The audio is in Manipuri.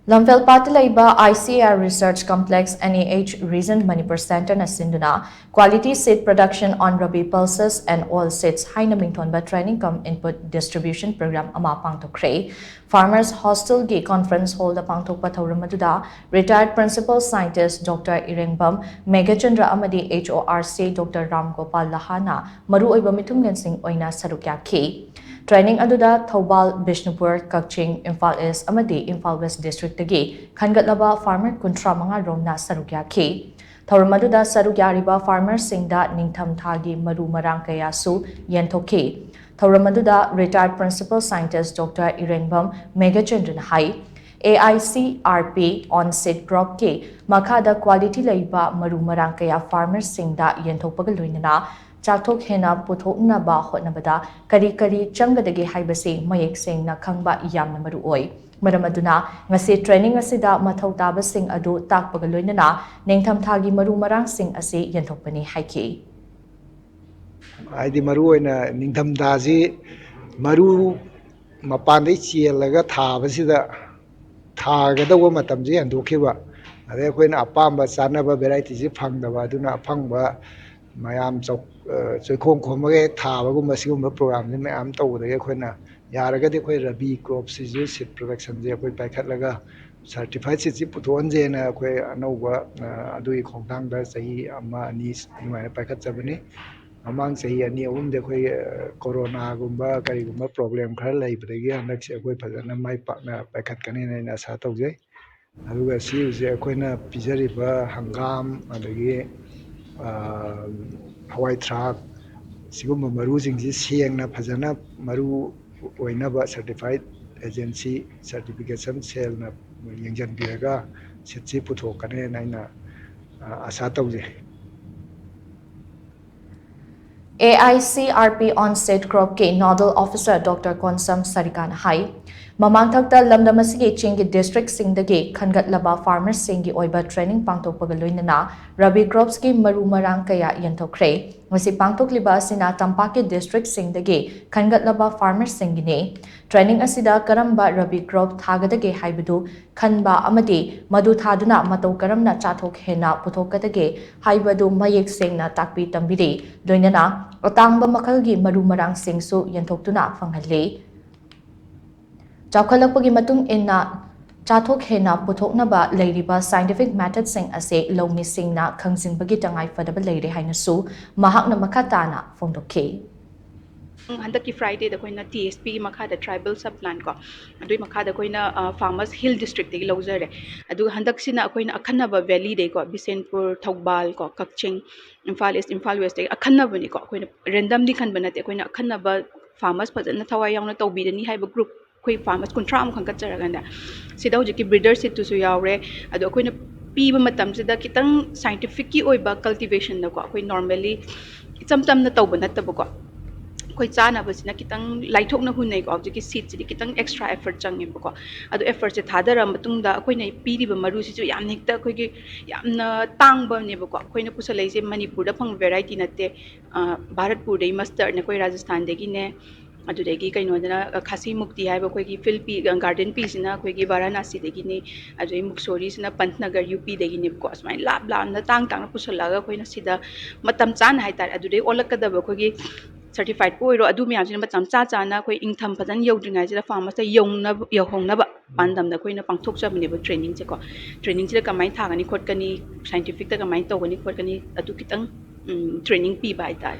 LAMPHELPAT LEIBA ICAR Research Complex NEH Region Manipur Center na SHINDUNA Quality Seed Production on Rabi Pulses and OILSEEDS HAINA MINGTHONBA Training cum Input Distribution Program ama Pangthokkhre Farmers Hostel gi Conference Hall da Pangthokpa thauram aduda Retired Principal Scientist Dr. Irengbam Megachandra amadi HORC Dr. Ram Gopal Lahana maru oiba mitungensing oina saruk yakhi Training aduda Thobal, Bishnupur, Kakching, Imphal East amadi Imphal West District tagi khangatlaba farmer kuntra manga romna saruk yakhi Thauram aduda saruk yariba farmers singda ningtham thagi maru marang kaya su yenthokhi Thauram aduda Retired Principal Scientist Dr. Irengbam Megachandran hai AICRP on seed crop ke makhada quality leiba maru marang kaya farmers singda yenthokpaga loinana Chathok hena puthokna ba hotnabada kari changadagi haibase mayek sengna khangba yamna maru oi maram aduna ngase training asida mathau taba sing adu takpaga loinana nengtham thagi maru marang sing ase yenthokpani haiki Aidi maru oina ningtham daji maru mapandai chielaga thabasida thagadawa matamji handokhiba ade akoina apamba chanaba variety ji phangdaba aduna aphangba mayam chok choikhong khomage thabagumba sigumba program ni mayam tawdage akoina yaragadi akoi rabi crops ji seed production je akoi paikhatlaga certified seed ji puthonje na akoi anauba adui khongthang da sahi ama ani mai paikhat chabani amang sahi ani ahum de akoi corona gumba kari gumba problem khar laibadagi handak se akoi phajana mai pakna paikhat kani na asa tawje aduga si je akoina pijariba hangam adagi hawai thrak sigumba maru jingji sengna phajana maru oinaba certified agency certification cell na yengjan biraga sitchi puthokane naina asa tawje AICRP on seed crop ke Nodal Officer Dr. Konsam Sarikan hai Mamangthakta lamdamasigi chingi district singdagi khangatlaba farmers singi oiba training pangthokpaga loinana rabi crops ki maru marang kaya yenthokkhre ngasi pangthokliba asina tampaki district singdagi khangatlaba farmers singine training asida karamba rabi crop thagadage haibadu khanba amadi madu thaduna matau karamna chathok hena puthokadage haibadu mayek sengna takpi tambiri loinana atangba makhalgi maru marang singsu yenthoktuna phanghalli Chakhalakpagi matung inna chathok hena puthoknaba leiriba scientific methods sing ase lomi singna khangsinbagi tangai fadaba leire haina su mahakna makhatana phongdokhe Handaki Friday the koina TSP makha the tribal sub plan ko adui makha the koina farmers hill district de lojare adu handak sina koina akhanaba valley de ko Bisenpur Thogbal ko Kakching Imphal East Imphal West de akhanaba ni ko koina randomly khanba nate koina akhanaba farmers phajana thawai yauna tawbidani haiba group koi farmers kuntra am khangkat jaraganda sida hojiki breeder seat to su yaure adu koina piba matam sida kitang scientific ki oiba cultivation na ko koi normally icham na tawba nataba ko koi chana basina kitang laithok na hunai ko object seed ji kitang extra effort changi ko adu effort se thadara matung da koi nai piri ba maru si ju yam nikta koi gi yamna tangba ne ko koi na pusalai je Manipur da phang variety natte Bharatpur dei master ne koi Rajasthan de gi ne adudagi kainodana khasi mukti haiba koi gi filpi garden pi sina koi gi Varanasi de gi ne adui muksori sina Pantnagar UP de gi ne ko asmai lab na tang na pusalaga koi na sida matam chan hai tar adudai olakada ba koi gi certified ko iro adu myam sina matam cha na koi ingtham phajan yodringai sida farmers ta yongna yohongna ba pandam na koi na pangthok chabne ba training che ko training sida kamai thagani khotkani scientific ta kamai tawani khotkani adu kitang training pi ba tar